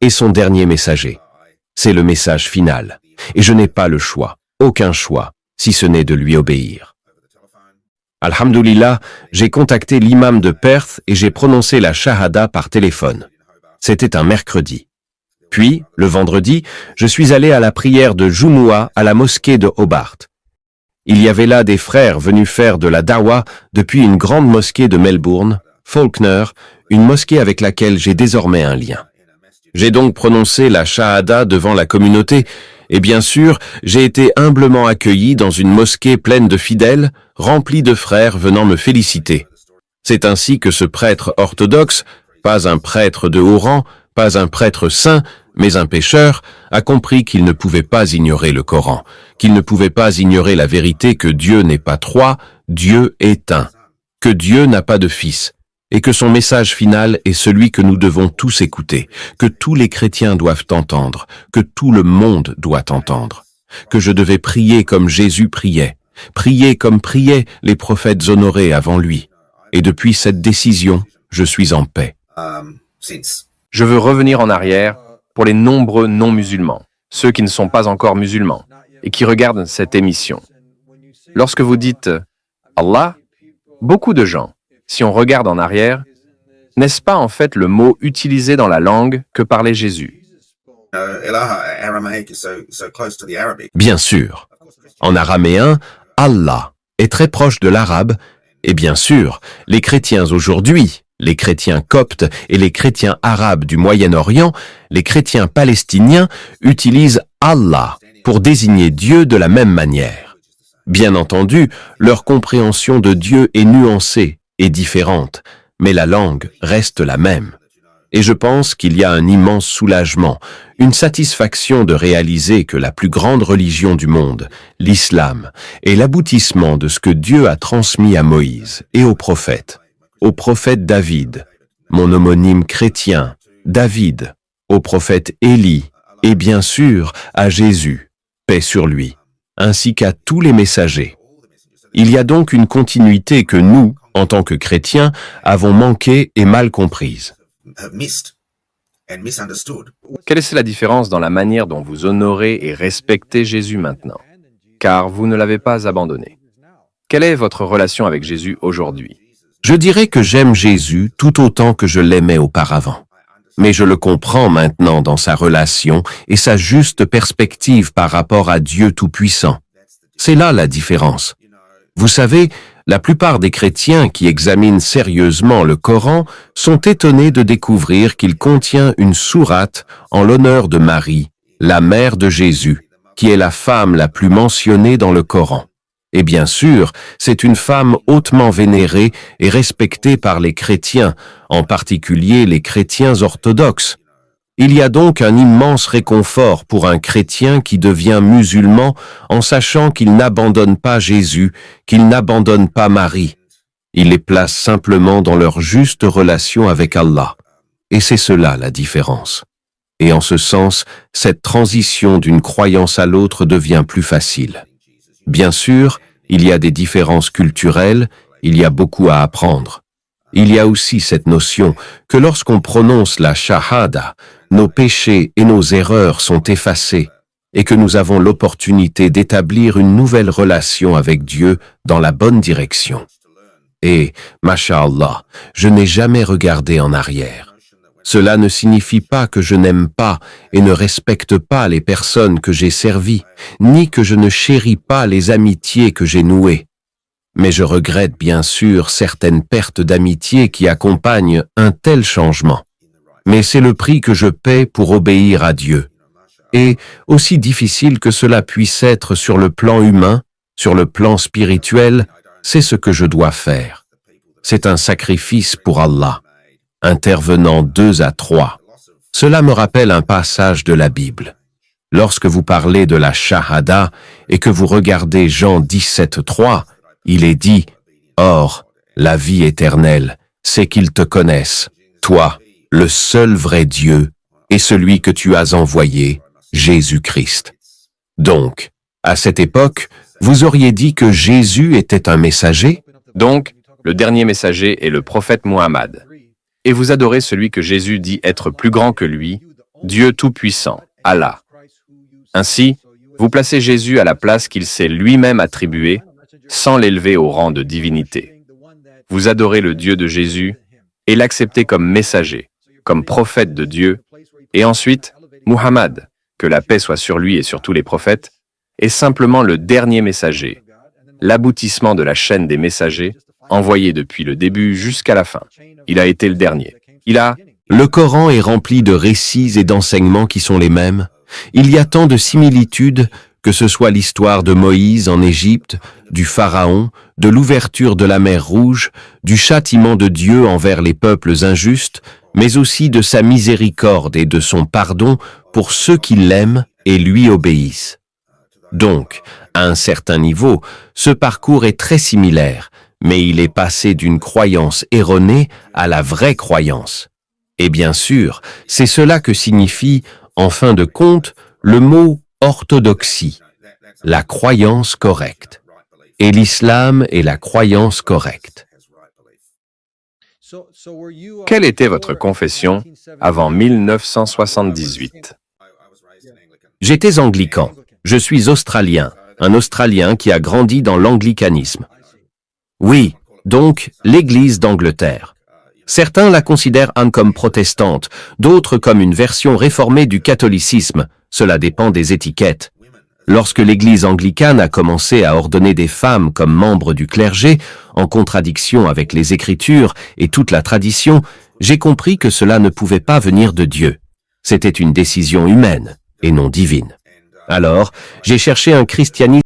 est son dernier messager. C'est le message final. Et je n'ai pas le choix, aucun choix, si ce n'est de lui obéir. Alhamdulillah, j'ai contacté l'imam de Perth et j'ai prononcé la shahada par téléphone. C'était un mercredi. Puis, le vendredi, je suis allé à la prière de Jumu'ah à la mosquée de Hobart. Il y avait là des frères venus faire de la dawa depuis une grande mosquée de Melbourne, Faulkner, une mosquée avec laquelle j'ai désormais un lien. J'ai donc prononcé la shahada devant la communauté et bien sûr, j'ai été humblement accueilli dans une mosquée pleine de fidèles, remplie de frères venant me féliciter. C'est ainsi que ce prêtre orthodoxe, pas un prêtre de haut rang, pas un prêtre saint, mais un pécheur, a compris qu'il ne pouvait pas ignorer le Coran, qu'il ne pouvait pas ignorer la vérité que Dieu n'est pas trois, Dieu est un, que Dieu n'a pas de fils, et que son message final est celui que nous devons tous écouter, que tous les chrétiens doivent entendre, que tout le monde doit entendre, que je devais prier comme Jésus priait, prier comme priaient les prophètes honorés avant lui, et depuis cette décision, je suis en paix. Je veux revenir en arrière pour les nombreux non-musulmans, ceux qui ne sont pas encore musulmans, et qui regardent cette émission. Lorsque vous dites « Allah », beaucoup de gens, si on regarde en arrière, n'est-ce pas en fait le mot utilisé dans la langue que parlait Jésus? Bien sûr. En araméen, Allah est très proche de l'arabe, et bien sûr, les chrétiens aujourd'hui, les chrétiens coptes et les chrétiens arabes du Moyen-Orient, les chrétiens palestiniens utilisent Allah pour désigner Dieu de la même manière. Bien entendu, leur compréhension de Dieu est nuancée et différente, mais la langue reste la même. Et je pense qu'il y a un immense soulagement, une satisfaction de réaliser que la plus grande religion du monde, l'islam, est l'aboutissement de ce que Dieu a transmis à Moïse et aux prophètes. Au prophète David, mon homonyme chrétien, David, au prophète Élie, et bien sûr à Jésus, paix sur lui, ainsi qu'à tous les messagers. Il y a donc une continuité que nous, en tant que chrétiens, avons manquée et mal comprise. Quelle est la différence dans la manière dont vous honorez et respectez Jésus maintenant? Car vous ne l'avez pas abandonné. Quelle est votre relation avec Jésus aujourd'hui? Je dirais que j'aime Jésus tout autant que je l'aimais auparavant. Mais je le comprends maintenant dans sa relation et sa juste perspective par rapport à Dieu Tout-Puissant. C'est là la différence. Vous savez, la plupart des chrétiens qui examinent sérieusement le Coran sont étonnés de découvrir qu'il contient une sourate en l'honneur de Marie, la mère de Jésus, qui est la femme la plus mentionnée dans le Coran. Et bien sûr, c'est une femme hautement vénérée et respectée par les chrétiens, en particulier les chrétiens orthodoxes. Il y a donc un immense réconfort pour un chrétien qui devient musulman en sachant qu'il n'abandonne pas Jésus, qu'il n'abandonne pas Marie. Il les place simplement dans leur juste relation avec Allah. Et c'est cela la différence. Et en ce sens, cette transition d'une croyance à l'autre devient plus facile. Bien sûr, il y a des différences culturelles, il y a beaucoup à apprendre. Il y a aussi cette notion que lorsqu'on prononce la shahada, nos péchés et nos erreurs sont effacés et que nous avons l'opportunité d'établir une nouvelle relation avec Dieu dans la bonne direction. Et, masha'Allah, je n'ai jamais regardé en arrière. Cela ne signifie pas que je n'aime pas et ne respecte pas les personnes que j'ai servies, ni que je ne chéris pas les amitiés que j'ai nouées. Mais je regrette bien sûr certaines pertes d'amitié qui accompagnent un tel changement. Mais c'est le prix que je paie pour obéir à Dieu. Et, aussi difficile que cela puisse être sur le plan humain, sur le plan spirituel, c'est ce que je dois faire. C'est un sacrifice pour Allah, intervenant 2 à 3. Cela me rappelle un passage de la Bible. Lorsque vous parlez de la shahada et que vous regardez Jean 17:3, il est dit « Or, la vie éternelle, c'est qu'ils te connaissent, toi, le seul vrai Dieu, et celui que tu as envoyé, Jésus-Christ. » Donc, à cette époque, vous auriez dit que Jésus était un messager? Donc, le dernier messager est le prophète Muhammad. Et vous adorez celui que Jésus dit être plus grand que lui, Dieu Tout-Puissant, Allah. Ainsi, vous placez Jésus à la place qu'il s'est lui-même attribuée, sans l'élever au rang de divinité. Vous adorez le Dieu de Jésus et l'acceptez comme messager, comme prophète de Dieu, et ensuite, Muhammad, que la paix soit sur lui et sur tous les prophètes, est simplement le dernier messager, l'aboutissement de la chaîne des messagers, envoyés depuis le début jusqu'à la fin. Il a été le dernier. Le Coran est rempli de récits et d'enseignements qui sont les mêmes. Il y a tant de similitudes, que ce soit l'histoire de Moïse en Égypte, du Pharaon, de l'ouverture de la mer Rouge, du châtiment de Dieu envers les peuples injustes, mais aussi de sa miséricorde et de son pardon pour ceux qui l'aiment et lui obéissent. Donc, à un certain niveau, ce parcours est très similaire, mais il est passé d'une croyance erronée à la vraie croyance. Et bien sûr, c'est cela que signifie, en fin de compte, le mot orthodoxie, la croyance correcte. Et l'islam est la croyance correcte. Quelle était votre confession avant 1978? J'étais anglican. Je suis australien, un Australien qui a grandi dans l'anglicanisme. Oui, donc l'Église d'Angleterre. Certains la considèrent comme protestante, d'autres comme une version réformée du catholicisme. Cela dépend des étiquettes. Lorsque l'Église anglicane a commencé à ordonner des femmes comme membres du clergé, en contradiction avec les Écritures et toute la tradition, j'ai compris que cela ne pouvait pas venir de Dieu. C'était une décision humaine et non divine. Alors, j'ai cherché un christianisme